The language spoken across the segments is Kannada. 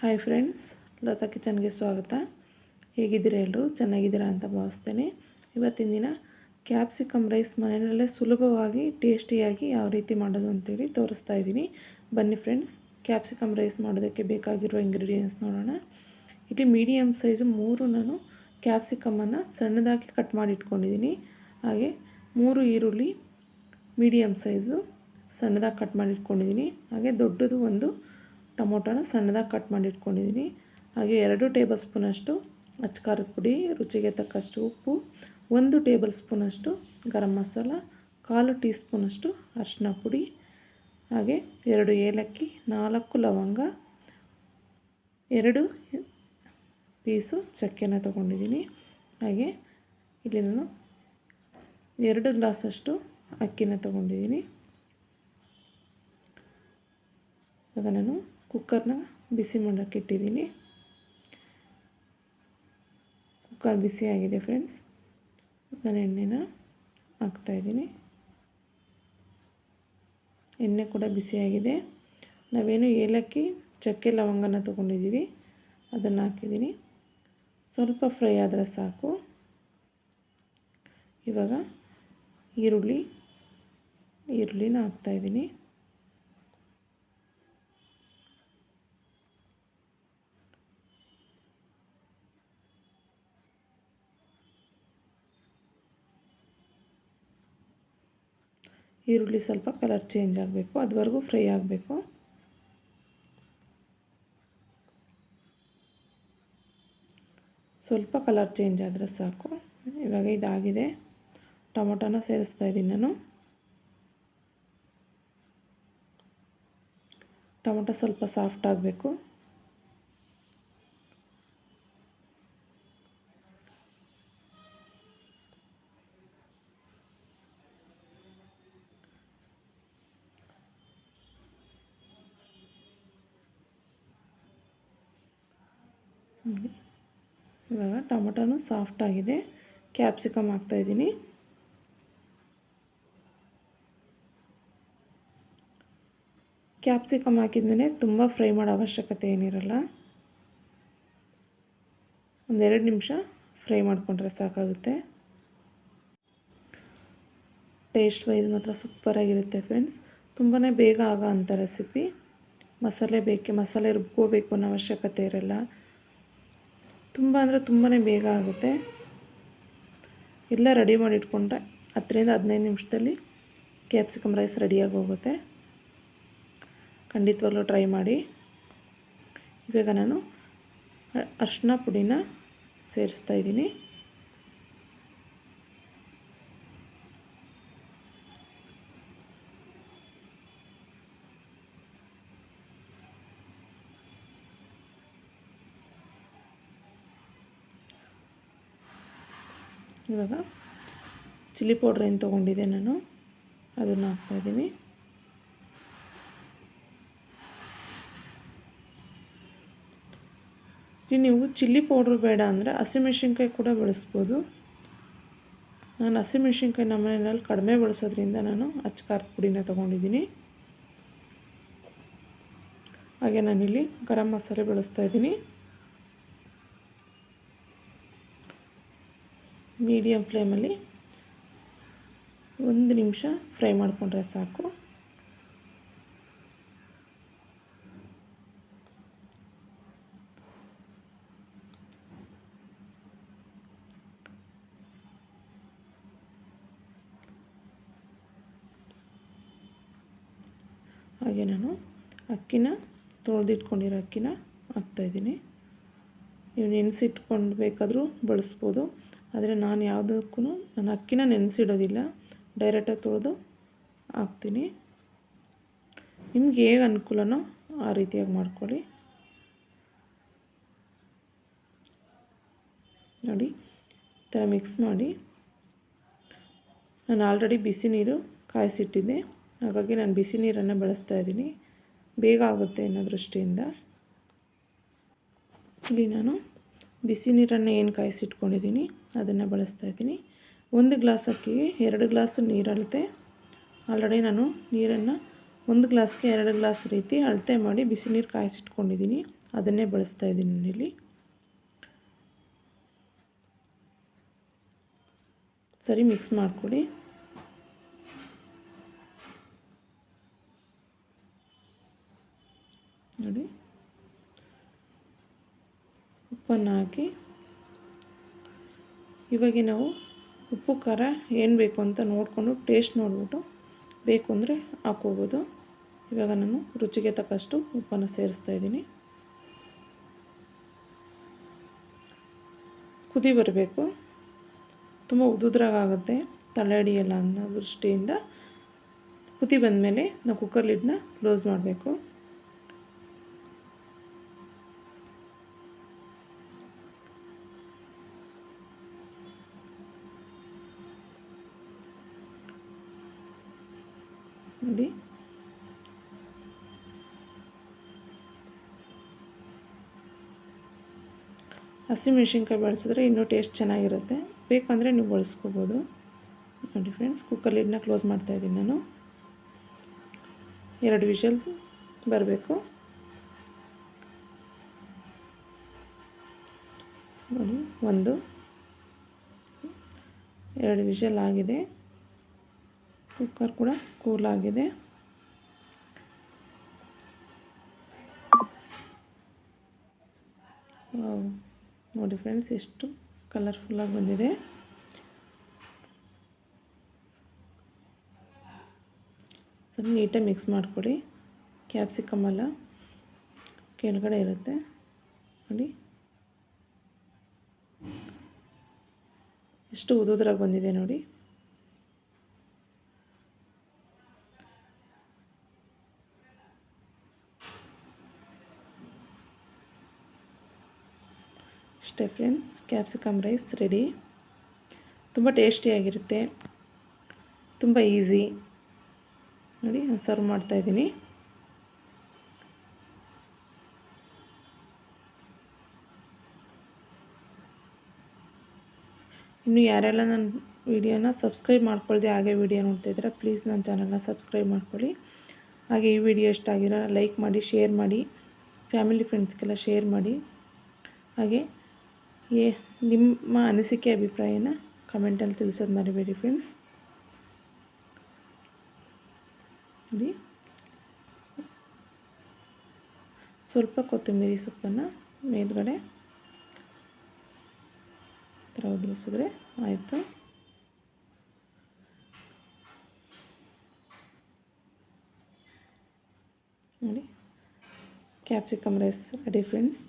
ಹಾಯ್ ಫ್ರೆಂಡ್ಸ್, ಲತಾ ಕಿಚನ್ಗೆ ಸ್ವಾಗತ. ಹೇಗಿದ್ದೀರಾ ಎಲ್ಲರೂ? ಚೆನ್ನಾಗಿದ್ದೀರಾ ಅಂತ ಭಾವಿಸ್ತೇನೆ. ಇವತ್ತಿನ ದಿನ ಕ್ಯಾಪ್ಸಿಕಮ್ ರೈಸ್ ಮನೆಯಲ್ಲೇ ಸುಲಭವಾಗಿ ಟೇಸ್ಟಿಯಾಗಿ ಯಾವ ರೀತಿ ಮಾಡೋದು ಅಂತೇಳಿ ತೋರಿಸ್ತಾ ಇದ್ದೀನಿ. ಬನ್ನಿ ಫ್ರೆಂಡ್ಸ್, ಕ್ಯಾಪ್ಸಿಕಮ್ ರೈಸ್ ಮಾಡೋದಕ್ಕೆ ಬೇಕಾಗಿರುವ ಇಂಗ್ರೀಡಿಯೆಂಟ್ಸ್ ನೋಡೋಣ. ಇಲ್ಲಿ ಮೀಡಿಯಮ್ ಸೈಜು 3 ನಾನು ಕ್ಯಾಪ್ಸಿಕಮನ್ನು ಸಣ್ಣದಾಗಿ ಕಟ್ ಮಾಡಿ ಇಟ್ಕೊಂಡಿದ್ದೀನಿ. ಹಾಗೆ 3 ಈರುಳ್ಳಿ ಮೀಡಿಯಮ್ ಸೈಜು ಸಣ್ಣದಾಗಿ ಕಟ್ ಮಾಡಿ ಇಟ್ಕೊಂಡಿದ್ದೀನಿ. ಹಾಗೆ ದೊಡ್ಡದು ಒಂದು ಟೊಮೊಟೊನ ಸಣ್ಣದಾಗಿ ಕಟ್ ಮಾಡಿ ಇಟ್ಕೊಂಡಿದ್ದೀನಿ. ಹಾಗೆ 2 ಟೇಬಲ್ ಸ್ಪೂನಷ್ಟು ಅಚ್ಚ ಪುಡಿ, ರುಚಿಗೆ ತಕ್ಕಷ್ಟು ಉಪ್ಪು, 1 ಟೇಬಲ್ ಸ್ಪೂನಷ್ಟು ಗರಂ ಮಸಾಲ, 1/4 ಟೀ ಸ್ಪೂನಷ್ಟು ಅರಿಶಿನ ಪುಡಿ, ಹಾಗೆ 2 ಏಲಕ್ಕಿ, 4 ಲವಂಗ, 2 ಪೀಸು ಚಕ್ಕೆನ ತೊಗೊಂಡಿದ್ದೀನಿ. ಹಾಗೆ ಇಲ್ಲಿ ನಾನು 2 ಗ್ಲಾಸಷ್ಟು ಅಕ್ಕಿನ ತೊಗೊಂಡಿದ್ದೀನಿ. ಇವಾಗ ನಾನು ಕುಕ್ಕರ್ನ ಬಿಸಿ ಮಾಡೋಕ್ಕೆ ಇಟ್ಟಿದ್ದೀನಿ. ಕುಕ್ಕರ್ ಬಿಸಿ ಆಗಿದೆ ಫ್ರೆಂಡ್ಸ್. ನಾನು ಎಣ್ಣೆನ ಹಾಕ್ತಾಯಿದ್ದೀನಿ. ಎಣ್ಣೆ ಕೂಡ ಬಿಸಿಯಾಗಿದೆ. ನಾವೇನು ಏಲಕ್ಕಿ, ಚಕ್ಕೆ, ಲವಂಗನ ತೊಗೊಂಡಿದ್ದೀವಿ, ಅದನ್ನು ಹಾಕಿದ್ದೀನಿ. ಸ್ವಲ್ಪ ಫ್ರೈ ಆದರೆ ಸಾಕು. ಇವಾಗ ಈರುಳ್ಳಿನ ಹಾಕ್ತಾಯಿದ್ದೀನಿ. ಈರುಳ್ಳಿ ಸ್ವಲ್ಪ ಕಲರ್ ಚೇಂಜ್ ಆಗಬೇಕು, ಅದುವರೆಗೂ ಫ್ರೈ ಆಗಬೇಕು. ಸ್ವಲ್ಪ ಕಲರ್ ಚೇಂಜ್ ಆದರೆ ಸಾಕು. ಇವಾಗ ಇದಾಗಿದೆ. ಟೊಮೊಟೊನ ಸೇರಿಸ್ತಾ ಇದ್ದೀನಿ ನಾನು. ಟೊಮೊಟೊ ಸ್ವಲ್ಪ ಸಾಫ್ಟ್ ಆಗಬೇಕು. ಇವಾಗ ಟೊಮೊಟೊನು ಸಾಫ್ಟ್ ಆಗಿದೆ. ಕ್ಯಾಪ್ಸಿಕಮ್ ಹಾಕ್ತಾಯಿದ್ದೀನಿ. ಕ್ಯಾಪ್ಸಿಕಮ್ ಹಾಕಿದ್ಮೇಲೆ ತುಂಬ ಫ್ರೈ ಮಾಡೋ ಅವಶ್ಯಕತೆ ಏನಿರಲ್ಲ. 1-2 ನಿಮಿಷ ಫ್ರೈ ಮಾಡಿಕೊಂಡ್ರೆ ಸಾಕಾಗುತ್ತೆ. ಟೇಸ್ಟ್ ವೈಸ್ ಮಾತ್ರ ಸೂಪರಾಗಿರುತ್ತೆ ಫ್ರೆಂಡ್ಸ್. ತುಂಬಾ ಬೇಗ ಆಗೋ ಅಂಥ ರೆಸಿಪಿ. ಮಸಾಲೆ ರುಬ್ಕೋಬೇಕು ಅನ್ನೋ ಅವಶ್ಯಕತೆ ಇರಲ್ಲ. ತುಂಬ ಅಂದರೆ ತುಂಬಾ ಬೇಗ ಆಗುತ್ತೆ. ಎಲ್ಲ ರೆಡಿ ಮಾಡಿ ಇಟ್ಕೊಂಡ್ರೆ 10-15 ನಿಮಿಷದಲ್ಲಿ ಕ್ಯಾಪ್ಸಿಕಮ್ ರೈಸ್ ರೆಡಿಯಾಗಿ ಹೋಗುತ್ತೆ. ಖಂಡಿತವಾಗ್ಲೂ ಟ್ರೈ ಮಾಡಿ. ಇವಾಗ ನಾನು ಅರಿಶಿನ ಪುಡಿನ ಸೇರಿಸ್ತಾ ಇದ್ದೀನಿ. ಇವಾಗ ಚಿಲ್ಲಿ ಪೌಡ್ರ್ ಏನು ತೊಗೊಂಡಿದ್ದೆ ನಾನು, ಅದನ್ನು ಹಾಕ್ತಾಯಿದ್ದೀನಿ. ನೀವು ಚಿಲ್ಲಿ ಪೌಡ್ರ್ ಬೇಡ ಅಂದರೆ ಹಸಿಮೆಣ್ಸಿನ್ಕಾಯಿ ಕೂಡ ಬಳಸ್ಬೋದು. ನಾನು ಹಸಿಮೆಣ್ಸಿನ್ಕಾಯಿ ನಮ್ಮ ಮನೆಯಲ್ಲಿ ಕಡಿಮೆ ಬಳಸೋದ್ರಿಂದ ನಾನು ಅಚ್ಚ ಪುಡಿನ ತೊಗೊಂಡಿದ್ದೀನಿ. ಹಾಗೆ ನಾನಿಲ್ಲಿ ಗರಂ ಮಸಾಲೆ ಬಳಸ್ತಾಯಿದ್ದೀನಿ. ಮೀಡಿಯಮ್ ಫ್ಲೇಮಲ್ಲಿ 1 ನಿಮಿಷ ಫ್ರೈ ಮಾಡಿಕೊಂಡ್ರೆ ಸಾಕು. ಹಾಗೆ ನಾನು ತೊಳೆದಿಟ್ಕೊಂಡಿರೋ ಅಕ್ಕಿನ ಹಾಕ್ತಾಯಿದ್ದೀನಿ. ನೀವು ನೆನೆಸಿಟ್ಕೊಂಡು ಬೇಕಾದರೂ ಬಳಸ್ಬೋದು. ಆದರೆ ನಾನು ಅಕ್ಕಿನ ನೆನೆಸಿಡೋದಿಲ್ಲ, ಡೈರೆಕ್ಟಾಗಿ ತೊಳೆದು ಹಾಕ್ತೀನಿ. ನಿಮ್ಗೆ ಹೇಗೆ ಅನುಕೂಲನೋ ಆ ರೀತಿಯಾಗಿ ಮಾಡ್ಕೊಳ್ಳಿ. ನೋಡಿ, ಈ ಥರ ಮಿಕ್ಸ್ ಮಾಡಿ. ನಾನು ಆಲ್ರೆಡಿ ಬಿಸಿ ನೀರು ಕಾಯಿಸಿಟ್ಟಿದ್ದೆ, ಹಾಗಾಗಿ ನಾನು ಬಿಸಿ ನೀರನ್ನು ಬಳಸ್ತಾ ಇದ್ದೀನಿ. ಬೇಗ ಆಗುತ್ತೆ ಅನ್ನೋ ದೃಷ್ಟಿಯಿಂದ. ಇಲ್ಲಿ ನಾನು ಬಿಸಿ ನೀರನ್ನು ಏನು ಕಾಯಿಸಿಟ್ಕೊಂಡಿದ್ದೀನಿ ಅದನ್ನು ಬಳಸ್ತಾ ಇದ್ದೀನಿ. 1 ಗ್ಲಾಸ್ ಅಕ್ಕಿಗೆ 2 ಗ್ಲಾಸ್ ನೀರು ಅಳತೆ. ಆಲ್ರೆಡಿ ನಾನು ನೀರನ್ನು 1 ಗ್ಲಾಸ್ಗೆ 2 ಗ್ಲಾಸ್ ರೀತಿ ಅಳತೆ ಮಾಡಿ ಬಿಸಿ ನೀರು ಕಾಯಿಸಿಟ್ಕೊಂಡಿದ್ದೀನಿ. ಅದನ್ನೇ ಬಳಸ್ತಾ ಇದ್ದೀನಿ ಇಲ್ಲಿ. ಸರಿ ಮಿಕ್ಸ್ ಮಾಡಿಕೊಡಿ. ನೋಡಿ, ಉಪ್ಪನ್ನು ಹಾಕಿ ಇವಾಗ ನಾವು ಉಪ್ಪು ಖಾರ ಏನು ಬೇಕು ಅಂತ ನೋಡಿಕೊಂಡು ಟೇಸ್ಟ್ ನೋಡಿಬಿಟ್ಟು ಬೇಕು ಅಂದರೆ ಹಾಕ್ಕೋಬೋದು. ಇವಾಗ ನಾನು ರುಚಿಗೆ ತಕ್ಕಷ್ಟು ಉಪ್ಪನ್ನು ಸೇರಿಸ್ತಾ ಇದ್ದೀನಿ. ಕುದಿ ಬರಬೇಕು, ತುಂಬ ಉದುದ್ರಾಗುತ್ತೆ, ತಲೆ ಹಿಡಿಯಲ್ಲ ಅನ್ನೋ ದೃಷ್ಟಿಯಿಂದ ಕುದಿ ಬಂದಮೇಲೆ ನಾವು ಕುಕ್ಕರ್ ಲಿಡ್ನ ಕ್ಲೋಸ್ ಮಾಡಬೇಕು. ನೋಡಿ, ಹಸಿಮೆಣಸಿನ್ಕಾಯಿ ಬಳಸಿದ್ರೆ ಇನ್ನೂ ಟೇಸ್ಟ್ ಚೆನ್ನಾಗಿರುತ್ತೆ. ಬೇಕಂದರೆ ನೀವು ಬಳಸ್ಕೋಬೋದು. ನೋಡಿ ಫ್ರೆಂಡ್ಸ್, ಕುಕ್ಕರ್ ಲಿಡ್ನ ಕ್ಲೋಸ್ ಮಾಡ್ತಾಯಿದ್ದೀನಿ ನಾನು. 2 ವಿಷಲ್ ಬರಬೇಕು. ನೋಡಿ, 1 2 ವಿಷಲ್ ಆಗಿದೆ. ಕುಕ್ಕರ್ ಕೂಡ ಕೂಲ್ ಆಗಿದೆ. ನೋಡಿ ಫ್ರೆಂಡ್ಸ್, ಎಷ್ಟು ಕಲರ್ಫುಲ್ಲಾಗಿ ಬಂದಿದೆ. ಸ್ವಲ್ಪ ನೀಟಾಗಿ ಮಿಕ್ಸ್ ಮಾಡಿಕೊಡಿ. ಕ್ಯಾಪ್ಸಿಕಮ್ ಎಲ್ಲ ಕೆಳಗಡೆ ಇರುತ್ತೆ ನೋಡಿ, ಎಷ್ಟು ಉದುದ್ರಾಗಿ ಬಂದಿದೆ ನೋಡಿ. ಅಷ್ಟೇ ಫ್ರೆಂಡ್ಸ್, ಕ್ಯಾಪ್ಸಿಕಮ್ ರೈಸ್ ರೆಡಿ. ತುಂಬ ಟೇಸ್ಟಿಯಾಗಿರುತ್ತೆ, ತುಂಬ ಈಸಿ. ನೋಡಿ, ನಾನು ಸರ್ವ್ ಮಾಡ್ತಾಯಿದ್ದೀನಿ. ಇನ್ನು ಯಾರೆಲ್ಲ ನನ್ನ ವಿಡಿಯೋನ ಸಬ್ಸ್ಕ್ರೈಬ್ ಮಾಡ್ಕೊಳ್ದೆ ಹಾಗೆ ವಿಡಿಯೋ ನೋಡ್ತಾಯಿದ್ರೆ ಪ್ಲೀಸ್ ನನ್ನ ಚಾನಲ್ನ ಸಬ್ಸ್ಕ್ರೈಬ್ ಮಾಡ್ಕೊಳ್ಳಿ. ಹಾಗೆ ಈ ವಿಡಿಯೋ ಇಷ್ಟ ಆಗಿರೋ ಲೈಕ್ ಮಾಡಿ, ಶೇರ್ ಮಾಡಿ, ಫ್ಯಾಮಿಲಿ ಫ್ರೆಂಡ್ಸ್ಗೆಲ್ಲ ಶೇರ್ ಮಾಡಿ. ಹಾಗೆ ನಿಮ್ಮ ಅನಿಸಿಕೆ ಅಭಿಪ್ರಾಯನ ಕಮೆಂಟಲ್ಲಿ ತಿಳಿಸೋದು ಮರಿಬೇಡಿ ಫ್ರೆಂಡ್ಸ್. ನೋಡಿ, ಸ್ವಲ್ಪ ಕೊತ್ತಂಬರಿ ಸೊಪ್ಪನ್ನು ಮೇಲ್ಗಡೆ ಥರ ಉದುರಿಸಿದ್ರೆ ಆಯಿತು. ನೋಡಿ, ಕ್ಯಾಪ್ಸಿಕಮ್ ರೈಸ್ ರೆಡಿ ಫ್ರೆಂಡ್ಸ್.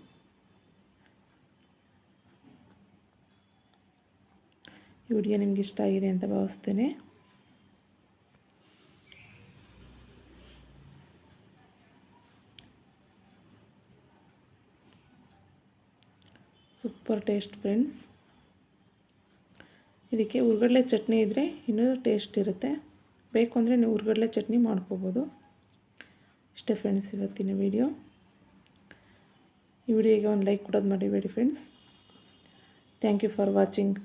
ಈ ವಿಡಿಯೋ ನಿಮ್ಗೆ ಇಷ್ಟ ಆಗಿದೆ ಅಂತ ಭಾವಿಸ್ತೇನೆ. Super taste friends. ಇದಕ್ಕೆ ಹುರ್ಗಡ್ಲೆ ಚಟ್ನಿ ಇದ್ದರೆ ಇನ್ನೂ ಟೇಸ್ಟ್ ಇರುತ್ತೆ. ಬೇಕು ಅಂದರೆ ನೀವು ಹುರ್ಗಡ್ಲೆ ಚಟ್ನಿ ಮಾಡ್ಕೋಬೋದು. ಇಷ್ಟೇ ಫ್ರೆಂಡ್ಸ್ ಇವತ್ತಿನ ವಿಡಿಯೋ. ಈ ವಿಡಿಯೋಗೆ ಒಂದು ಲೈಕ್ ಕೊಡೋದು ಮರಿಬೇಡಿ friends. Thank you for watching.